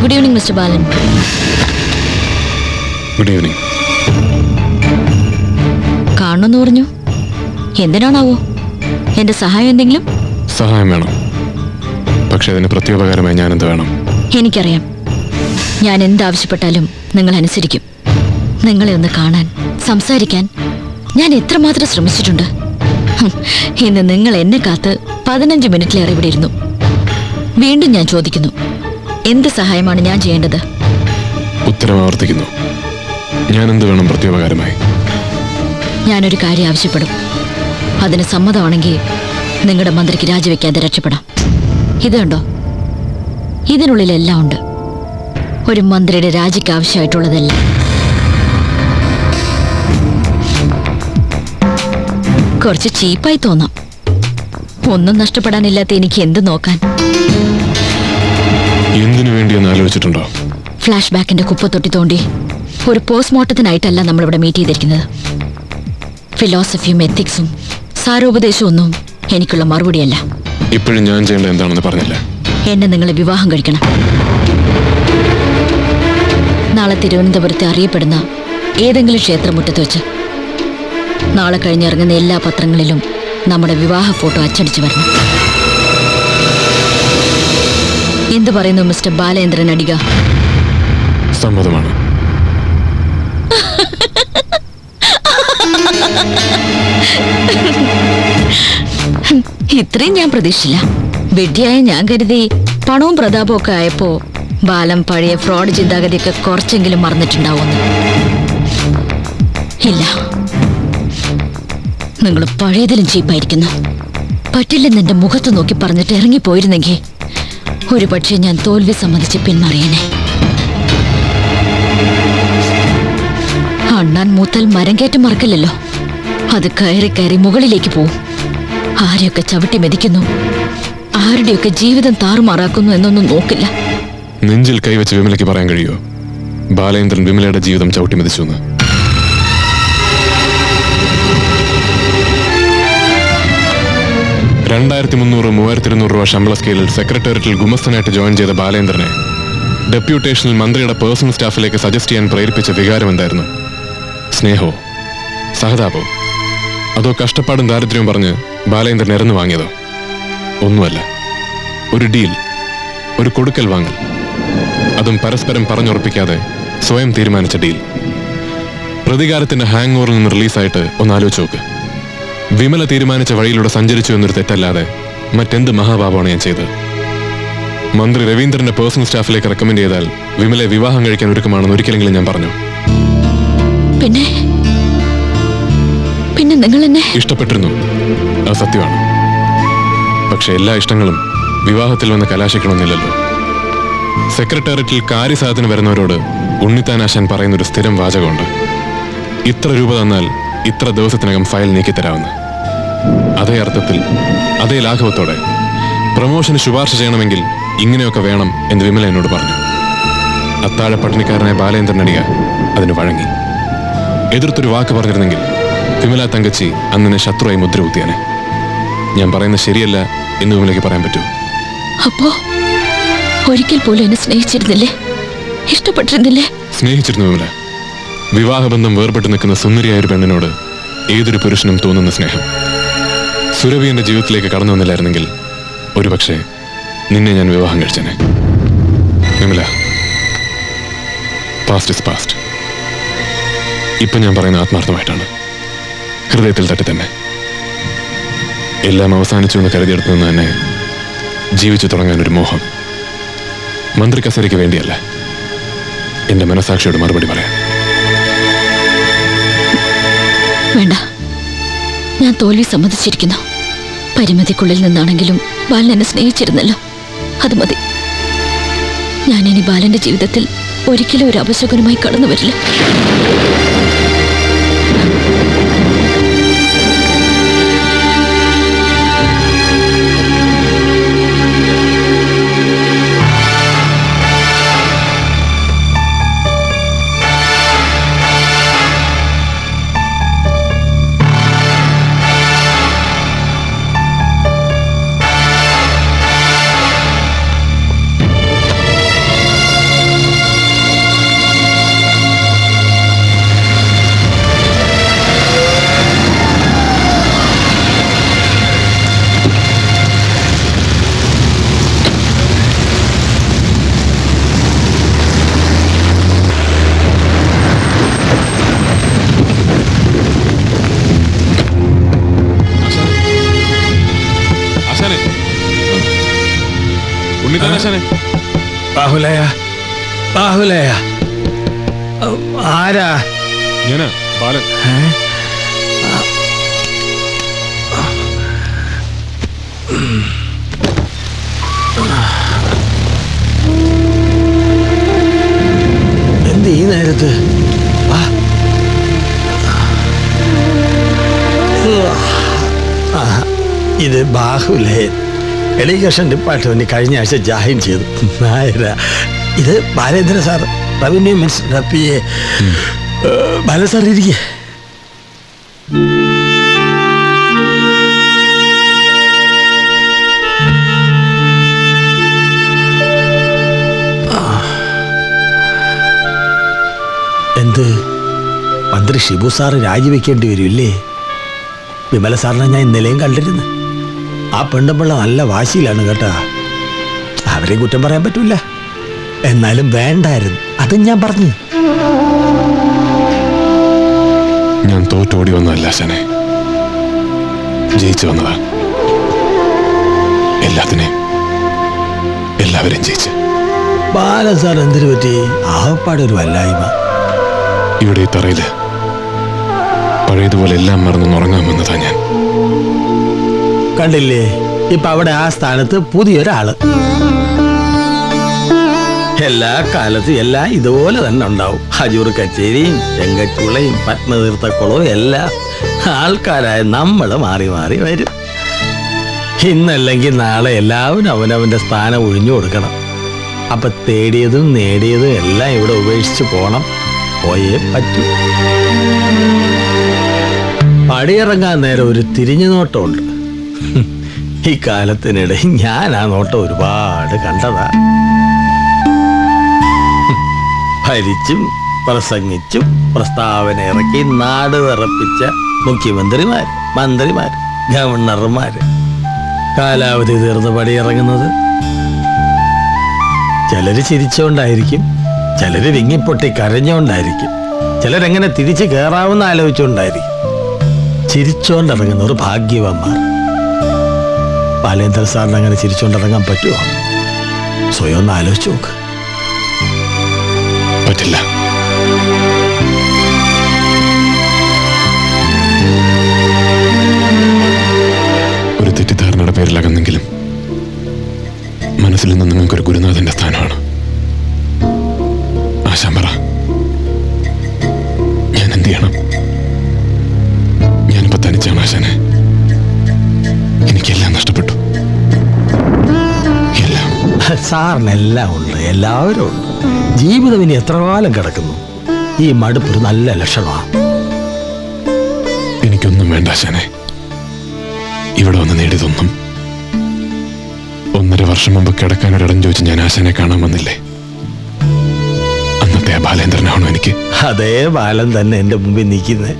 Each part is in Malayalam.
Good evening mister Balan. Good evening. കാണണമെന്ന് പറഞ്ഞു. എന്തിനാണാവോ? എന്റെ സഹായം എന്തെങ്കിലും? സഹായം വേണം, പക്ഷെ അതിന് പ്രത്യുപകാരമായി ഞാനെന്ത് വേണം? എനിക്കറിയാം. ഞാൻ എന്താവശ്യപ്പെട്ടാലും നിങ്ങൾ അനുസരിക്കും. നിങ്ങളെ ഒന്ന് കാണാൻ, സംസാരിക്കാൻ ഞാൻ എത്രമാത്രം ശ്രമിച്ചിട്ടുണ്ട്. ഇന്ന് നിങ്ങൾ എന്നെ കാത്ത് 15 മിനിറ്റിലേറെ ഇവിടെ ഇരുന്നു. വീണ്ടും ഞാൻ ചോദിക്കുന്നു, എന്ത് സഹായമാണ് ഞാൻ ചെയ്യേണ്ടത്? ഉത്തരം ആവർത്തിക്കുന്നു. ഞാനെന്ത് വേണം പ്രത്യുപകാരമായി? ഞാനൊരു കാര്യം ആവശ്യപ്പെടും. അതിന് സമ്മതമാണെങ്കിൽ നിങ്ങളുടെ മന്ത്രിക്ക് രാജിവെക്കാതെ രക്ഷപ്പെടാം. ഇത് കണ്ടോ, ഇതിനുള്ളിലെല്ലാം ഉണ്ട്. ഒരു മന്ത്രിയുടെ രാജിക്ക് ആവശ്യമായിട്ടുള്ളതെല്ലാം. കുറച്ച് ചീപ്പായി തോന്നാം. ഒന്നും നഷ്ടപ്പെടാനില്ലാത്ത എനിക്ക് എന്ത് നോക്കാൻ? എന്തിനു വേണ്ടിയെന്ന് ആലോചിച്ചിട്ടുണ്ടോ? ഫ്ലാഷ് ബാക്കിന്റെ കുപ്പത്തൊട്ടി തോണ്ടി ഒരു പോസ്റ്റ്മോർട്ടത്തിനായിട്ടല്ല നമ്മളിവിടെ മീറ്റ് ചെയ്തിരിക്കുന്നത്. ഫിലോസഫിയും എത്തിക്സും സാരോപദേശവും ഒന്നും എനിക്കുള്ള മറുപടിയല്ല. ഇപ്പോഴും ഞാൻ ചെയ്യേണ്ടത് എന്താണെന്ന് പറഞ്ഞില്ല. എന്നെ നിങ്ങളെ വിവാഹം കഴിക്കണം. നാളെ തിരുവനന്തപുരത്ത് അറിയപ്പെടുന്ന ഏതെങ്കിലും ക്ഷേത്രമുറ്റത്ത് വെച്ച്. നാളെ കഴിഞ്ഞിറങ്ങുന്ന എല്ലാ പത്രങ്ങളിലും നമ്മുടെ വിവാഹ ഫോട്ടോ അച്ചടിച്ചു വരണം. എന്തു പറയുന്നു മിസ്റ്റർ ബാലേന്ദ്രൻ അടിക? സമ്മതമാണ്. ഇത്രയും ഞാൻ പ്രതീക്ഷിച്ചില്ല. വെഡ്ഡിയായ ഞാൻ കരുതി പണവും പ്രതാപവും ഒക്കെ ആയപ്പോ ബാലം പഴയ ഫ്രോഡ് ചിന്താഗതിയൊക്കെ കുറച്ചെങ്കിലും മറന്നിട്ടുണ്ടാവുമെന്ന്. ഇല്ല, നിങ്ങൾ പഴയതിലും ചീപ്പായിരിക്കുന്നു. പറ്റില്ലെന്ന് എന്റെ മുഖത്ത് നോക്കി പറഞ്ഞിട്ട് ഇറങ്ങിപ്പോയിരുന്നെങ്കിൽ ഒരു പക്ഷേ ഞാൻ തോൽവി സമ്മതിച്ച് പിന്മാറിയനെ. അണ്ണാൻ മൂത്താൽ മരം കയറ്റം മറക്കില്ലല്ലോ. അത് കയറി കയറി മുകളിലേക്ക് പോവും. ആരെയൊക്കെ ചവിട്ടി മെതിക്കുന്നു, ആരുടെയൊക്കെ ജീവിതം താറുമാറാക്കുന്നു എന്നൊന്നും നോക്കില്ല. നെഞ്ചിൽ കൈവച്ച് വിമലയ്ക്ക് പറയാൻ കഴിയോ ബാലേന്ദ്രൻ വിമലയുടെ ജീവിതം ചവിട്ടി മെതിച്ചു എന്ന്? $2300-3200 ശമ്പള സ്കെയിലിൽ സെക്രട്ടേറിയറ്റിൽ ഗുമസ്തനായിട്ട് ജോയിൻ ചെയ്ത ബാലേന്ദ്രനെ ഡെപ്യൂട്ടേഷനിൽ മന്ത്രിയുടെ പേഴ്സണൽ സ്റ്റാഫിലേക്ക് സജസ്റ്റ് ചെയ്യാൻ പ്രേരിപ്പിച്ച വികാരം എന്തായിരുന്നു? സ്നേഹമോ, സഹതാപോ, അതോ കഷ്ടപ്പാടും ദാരിദ്ര്യവും പറഞ്ഞ് ബാലേന്ദ്രൻ ഇറന്നു വാങ്ങിയതോ? ഒന്നുമല്ല. ഒരു ഡീൽ, ഒരു കൊടുക്കൽ വാങ്ങൽ. അതും പരസ്പരം പറഞ്ഞുറപ്പിക്കാതെ സ്വയം തീരുമാനിച്ച ഡീൽ. പ്രതികാരത്തിന്റെ ഹാങ് ഓവറിൽ നിന്ന് റിലീസായിട്ട് ഒന്ന് ആലോചിച്ച് നോക്ക്. വിമല തീരുമാനിച്ച വഴിയിലൂടെ സഞ്ചരിച്ചു എന്നൊരു തെറ്റല്ലാതെ മറ്റെന്ത് മഹാപാപമാണ് ഞാൻ ചെയ്തത്? മന്ത്രി രവീന്ദ്രന്റെ പേഴ്സണൽ സ്റ്റാഫിലേക്ക് റെക്കമെൻഡ് ചെയ്താൽ വിമലയെ വിവാഹം കഴിക്കാൻ ഒരുക്കമാണെന്ന് ഒരിക്കലെങ്കിലും ഞാൻ പറഞ്ഞു. പിന്നെ പിന്നെ നിങ്ങൾ എന്നെ ഇഷ്ടപ്പെട്ടിരുന്നു, അത് സത്യമാണ്. പക്ഷെ എല്ലാ ഇഷ്ടങ്ങളും വിവാഹത്തിൽ വന്ന് കലാശിക്കണമെന്നില്ലല്ലോ. സെക്രട്ടേറിയറ്റിൽ കാര്യസാധന വരുന്നവരോട് ഉണ്ണിത്താനാശാൻ പറയുന്നൊരു സ്ഥിരം വാചകമുണ്ട്: ഇത്ര രൂപ തന്നാൽ ഇത്ര ദിവസത്തിനകം ഫയൽ നീക്കിത്തരാമെന്ന്. അതേ അർത്ഥത്തിൽ, അതേ ലാഘവത്തോടെ പ്രമോഷന് ശുപാർശ ചെയ്യണമെങ്കിൽ ഇങ്ങനെയൊക്കെ വേണം എന്ന് വിമല എന്നോട് പറഞ്ഞു. അത്താഴ പട്ടിണിക്കാരനായ ബാലേന്ദ്രൻ അടിക അതിന് വഴങ്ങി. എതിർത്തൊരു വാക്ക് പറഞ്ഞിരുന്നെങ്കിൽ വിമല തങ്കച്ചി അന്നിനെ ശത്രുവായി മുദ്ര കുത്തിയാനെ. ഞാൻ പറയുന്നത് ശരിയല്ല എന്ന് വിമലയ്ക്ക് പറയാൻ പറ്റൂ? അപ്പോ ഒരിക്കൽ പോലും എന്നെ സ്നേഹിച്ചിരുന്നില്ലേ? ഇഷ്ടപ്പെട്ടിരുന്നില്ലേ? സ്നേഹിച്ചിരുന്നു വിമല. വിവാഹബന്ധം വേർപെട്ട് നിൽക്കുന്ന സുന്ദരിയായ ഒരു പെണ്ണിനോട് ഏതൊരു പുരുഷനും തോന്നുന്ന സ്നേഹം. സുരഭി എന്റെ ജീവിതത്തിലേക്ക് കടന്നു വന്നില്ലായിരുന്നെങ്കിൽ ഒരുപക്ഷെ നിന്നെ ഞാൻ വിവാഹം കഴിച്ചേനെ. Vimala, past is past. ഇപ്പം ഞാൻ പറയുന്ന ആത്മാർത്ഥമായിട്ടാണ്, ഹൃദയത്തിൽ തട്ടി തന്നെ. എല്ലാം അവസാനിച്ചു എന്ന് കരുതിയെടുത്തു നിന്ന് തന്നെ ജീവിച്ചു തുടങ്ങാനൊരു മോഹം. മന്ത്രി കസേരയ്ക്ക് വേണ്ടിയല്ല, എന്റെ മനസാക്ഷിയോട് മറുപടി പറയാൻ. വേണ്ട, ഞാൻ തോൽവി സമ്മതിച്ചിരിക്കുന്നു. പരിമിതിക്കുള്ളിൽ നിന്നാണെങ്കിലും ബാലൻ എന്നെ സ്നേഹിച്ചിരുന്നല്ലോ, അത് മതി. ഞാനിനി ബാലന്റെ ജീവിതത്തിൽ ഒരിക്കലും ഒരു അപശകുനമായി കടന്നു വരില്ല. ഉണ്ണിത്താനാശാനെ ബാഹുലയ ബാഹുലയ ആരാ? ഞാനാ ബാലൻ. എന്ത് ഈ നേരത്ത്? ഇത് ബാഹുലയൻ എഡ്യൂക്കേഷൻ ഡിപ്പാർട്ട്മെന്റ് കഴിഞ്ഞ ആഴ്ച ജോയിൻ ചെയ്തു. നായര ഇത് Balendra sir, revenue minister PA. ബാല സാർ ഇരിക്കേ. എന്ത് മന്ത്രി ഷിബു സാറ് രാജിവെക്കേണ്ടി വരില്ലേ? വിമല സാറിനെ ഞാൻ ഇന്നലെയും കണ്ടിരുന്നു. ആ പെണ്ണുപിള്ള നല്ല വാശിയിലാണ് കേട്ടാ. അവരെ കുറ്റം പറയാൻ പറ്റൂല. എന്നാലും വേണ്ടായിരുന്നു, അതും ഞാൻ പറഞ്ഞു. ഞാൻ തോറ്റോടി വന്നതല്ല ആശാനെ, ജയിച്ചു വന്നതാ. എല്ലാവരെയും ജയിച്ച്. ബാലൻ സാർ എന്തിനു പറ്റി? ആവപ്പാടൊരു വല്ലായ്മ. ഇവിടെ ഈ തറയില് പഴയതുപോലെ എല്ലാം മറന്നൊന്ന് ഉറങ്ങാൻ വന്നതാ ഞാൻ. കണ്ടില്ലേ, ഇപ്പൊ അവിടെ ആ സ്ഥാനത്ത് പുതിയൊരാള്. എല്ലാ കാലത്തും എല്ലാം ഇതുപോലെ തന്നെ ഉണ്ടാവും. ഹജൂർ കച്ചേരിയും ചെങ്കച്ചുളയും പത്മതീർത്ഥക്കുളവും എല്ലാം ആൾക്കാരായ നമ്മൾ മാറി മാറി വരും. ഇന്നല്ലെങ്കിൽ നാളെ എല്ലാവരും അവനവന്റെ സ്ഥാനം ഒഴിഞ്ഞു കൊടുക്കണം. അപ്പൊ തേടിയതും നേടിയതും എല്ലാം ഇവിടെ ഉപേക്ഷിച്ച് പോണം. പോയേ പറ്റൂ. പടിയിറങ്ങാൻ നേരം ഒരു തിരിഞ്ഞു നോട്ടമുണ്ട്. ഈ കാലത്തിനിടെ ഞാൻ ആ നോട്ടം ഒരുപാട് കണ്ടതാ. ഭരിച്ചും പ്രസംഗിച്ചും പ്രസ്താവന ഇറക്കി നാട് വിറപ്പിച്ച മുഖ്യമന്ത്രിമാർ, മന്ത്രിമാർ, ഗവർണർമാര് കാലാവധി തീർന്ന് പടിയിറങ്ങുന്നത്. ചിലര് ചിരിച്ചോണ്ടായിരിക്കും, ചിലര് വിങ്ങിപ്പൊട്ടി കരഞ്ഞോണ്ടായിരിക്കും, ചിലരെങ്ങനെ തിരിച്ചു കയറാവുന്ന ആലോചിച്ചുകൊണ്ടായിരിക്കും. ചിരിച്ചോണ്ടിറങ്ങുന്നവർ ഭാഗ്യവന്മാർ. ബാലേന്ദ്ര സാറിന് അങ്ങനെ ചിരിച്ചോണ്ടിറങ്ങാൻ പറ്റുമോ? സ്വയം ഒന്ന് ആലോചിച്ച് നോക്ക്. പറ്റില്ല. ഒരു തെറ്റിദ്ധാരണയുടെ പേരിലകന്നെങ്കിലും മനസ്സിൽ നിന്ന് നിങ്ങൾക്കൊരു ഗുരുനാഥന്റെ സ്ഥാനമാണ്. ആശാൻ പറ, ഞാൻ എന്ത് ചെയ്യണം? ഞാനിപ്പോ തനിച്ചാണ് ആശാനെ. എനിക്കെല്ലാം നഷ്ടപ്പെട്ടു. എല്ലാം. സാറിനെല്ലാം ഉണ്ട്, എല്ലാവരും ഉണ്ട്. ജീവിതം ഇനി എത്ര കാലം കിടക്കുന്നു? ഈ മടുപ്പൊരു നല്ല ലക്ഷണമാണ്. എനിക്കൊന്നും വേണ്ട ആശാനെ. ഇവിടെ വന്ന് നേടിയതൊന്നും. 1.5 വർഷം മുമ്പ് കിടക്കാനൊരിടം ചോദിച്ച് ഞാൻ ആശാനെ കാണാൻ വന്നില്ലേ? അന്നത്തെ ആ ബാലേന്ദ്രനാണോ എനിക്ക്? അതേ ബാലൻ തന്നെ എൻ്റെ മുമ്പിൽ നിൽക്കുന്നത്.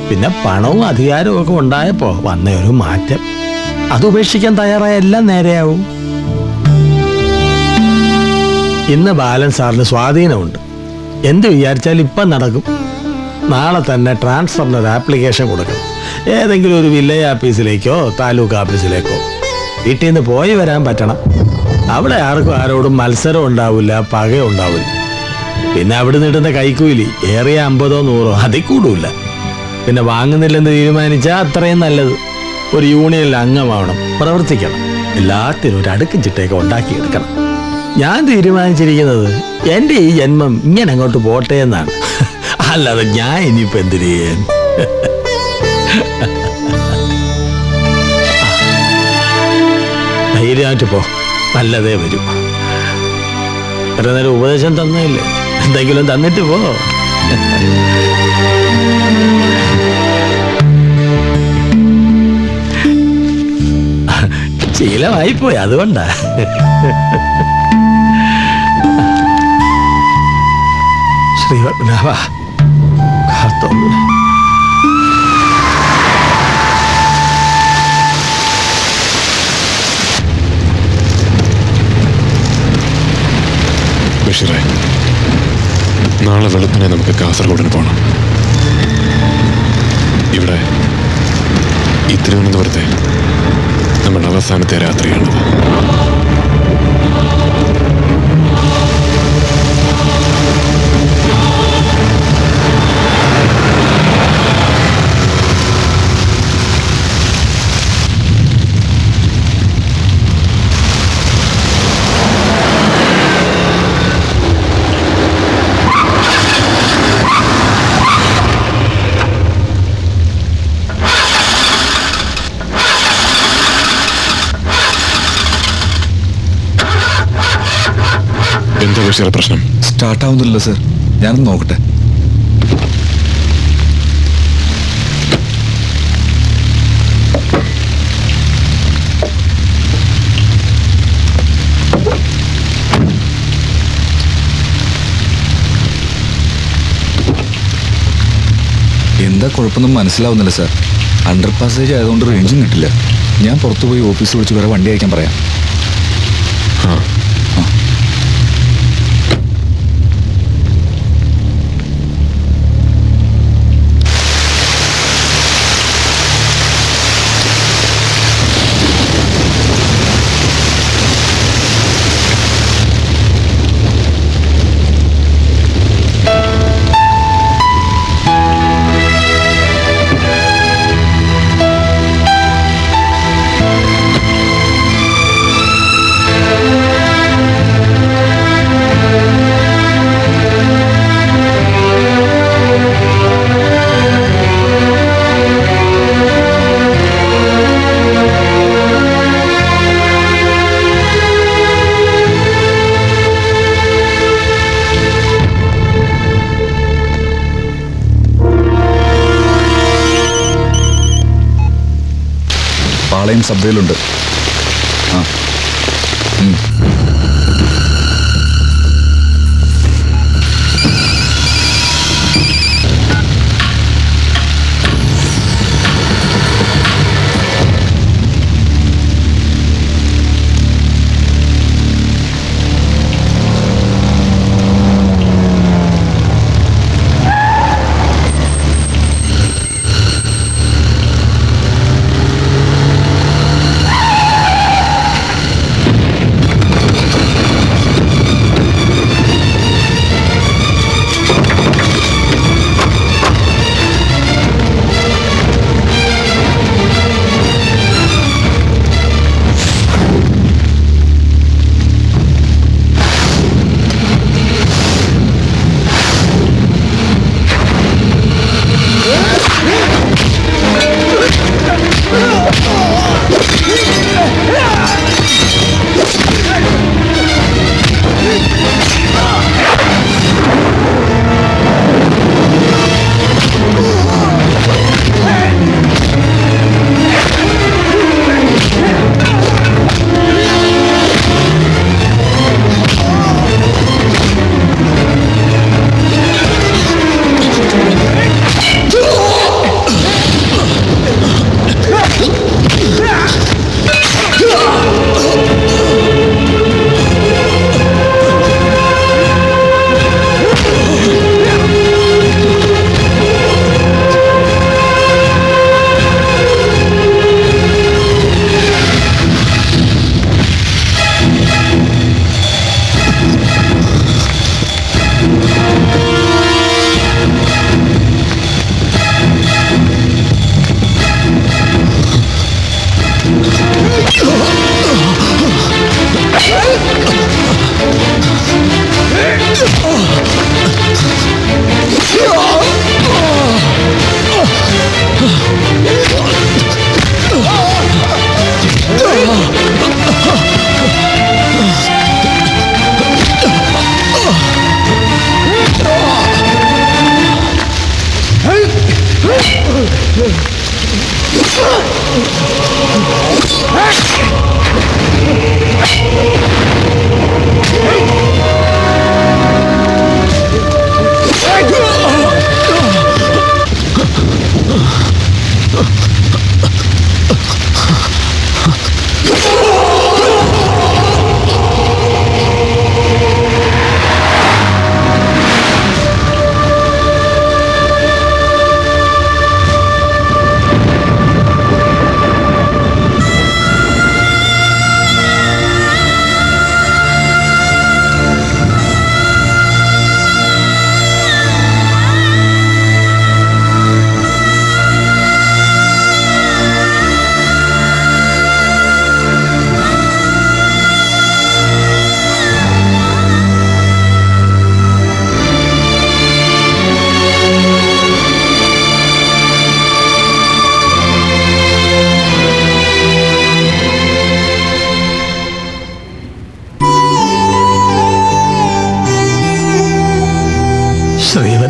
പിന്നെ പണവും അധികാരവും ഒക്കെ ഉണ്ടായപ്പോ വന്ന ഒരു മാറ്റം. അത് ഉപേക്ഷിക്കാൻ തയ്യാറായ എല്ലാം നേരെയാവും. ഇന്ന് ബാലൻ സാറിന് സ്വാധീനമുണ്ട്. എന്ത് വിചാരിച്ചാലും ഇപ്പം നടക്കും. നാളെ തന്നെ ട്രാൻസ്ഫറിന് ഒരു ആപ്ലിക്കേഷൻ കൊടുക്കണം. ഏതെങ്കിലും ഒരു വില്ലേജ് ഓഫീസിലേക്കോ താലൂക്ക് ഓഫീസിലേക്കോ. വീട്ടിൽ നിന്ന് പോയി വരാൻ പറ്റണം. അവിടെ ആർക്കും ആരോടും മത്സരം ഉണ്ടാവില്ല, പക ഉണ്ടാവില്ല. പിന്നെ അവിടെ നിടുന്ന കൈക്കൂലി ഏറിയ 50 or 100 അതിൽ കൂടില്ല. പിന്നെ വാങ്ങുന്നില്ലെന്ന് തീരുമാനിച്ചാൽ അത്രയും നല്ലത്. ഒരു യൂണിയനിൽ അംഗമാവണം, പ്രവർത്തിക്കണം. എല്ലാത്തിനും ഒരു അടുക്കും ചിട്ടയൊക്കെ ഉണ്ടാക്കിയെടുക്കണം. ഞാൻ തീരുമാനിച്ചിരിക്കുന്നത് എൻ്റെ ഈ ജന്മം ഇങ്ങനെ അങ്ങോട്ട് പോട്ടെ എന്നാണ്. അല്ലാതെ ഞാൻ ഇനിയിപ്പോൾ എന്തിനു ചെയ്യാൻ? ധൈര്യമായിട്ട് പോ, നല്ലതേ വരും. എത്ര നേരം ഉപദേശം തന്നില്ലേ? എന്തെങ്കിലും തന്നിട്ട് പോ. ശീലമായിപ്പോയി, അതുകൊണ്ടാ. ശ്രീപത്മനാഭ കാത്തോളൂ. ബഷീറേ, നാളെ വെളുപ്പിനെ നമുക്ക് കാസർഗോഡിന് പോകണം. ഇവിടെ ഈ തിരുവനന്തപുരത്തെ നമ്മുടെ അവസാനത്തെ രാത്രിയാണത്. എന്താ ബഷീർ പ്രശ്നം? സ്റ്റാർട്ട് ആവുന്നില്ല സർ. ഞാനൊന്ന് നോക്കട്ടെ. എന്താ കുഴപ്പമൊന്നും മനസ്സിലാവുന്നില്ല സാർ. അണ്ടർ പാസേജ് ആയതുകൊണ്ട് റേഞ്ചും കിട്ടില്ല. ഞാൻ പുറത്തു പോയി ഓഫീസിൽ വിളിച്ച് വേറെ വണ്ടി അയക്കാൻ പറയാം. ആ പാളയം സബ്വേയിലുണ്ട്. ആ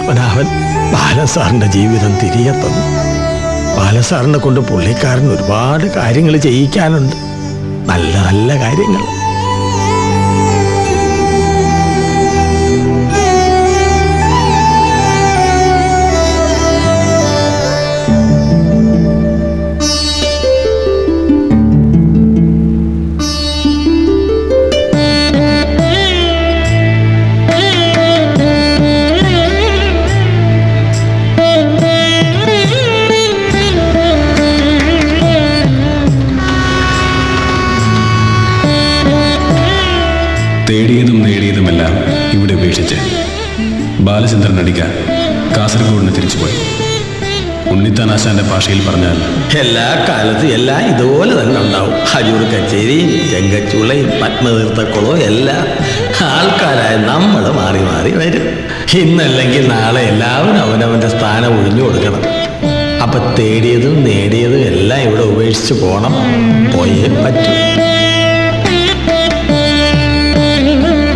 പത്മനാഭൻ ബാലൻ സാറിന്റെ ജീവിതം തിരികെ തന്നു. ബാലൻ സാറിനെ കൊണ്ട് പുള്ളിക്കാരൻ ഒരുപാട് കാര്യങ്ങൾ ചെയ്യിക്കാനുണ്ട്, നല്ല നല്ല കാര്യങ്ങൾ. തേടിയതും നേടിയതുമെല്ലാം ഇവിടെ ഉപേക്ഷിച്ച് ബാലചന്ദ്രൻ അടിക്കാൻ കാസർഗോഡിന് തിരിച്ചുപോയി. ഉണ്ണിത്താൻ ആശാന്റെ ഭാഷയിൽ പറഞ്ഞാൽ എല്ലാ കാലത്തും എല്ലാം ഇതുപോലെ തന്നെ ഉണ്ടാവും. ഹജൂർ കച്ചേരിയും ചെങ്കച്ചുളയും പത്മതീർത്ഥക്കുളവും എല്ലാം ആൾക്കാരായ നമ്മൾ മാറി മാറി വരും. ഇന്നല്ലെങ്കിൽ നാളെ എല്ലാവരും അവനവൻ്റെ സ്ഥാനം ഒഴിഞ്ഞു കൊടുക്കണം. അപ്പൊ തേടിയതും നേടിയതും എല്ലാം ഇവിടെ ഉപേക്ഷിച്ച് പോണം, പോയേ പറ്റൂ.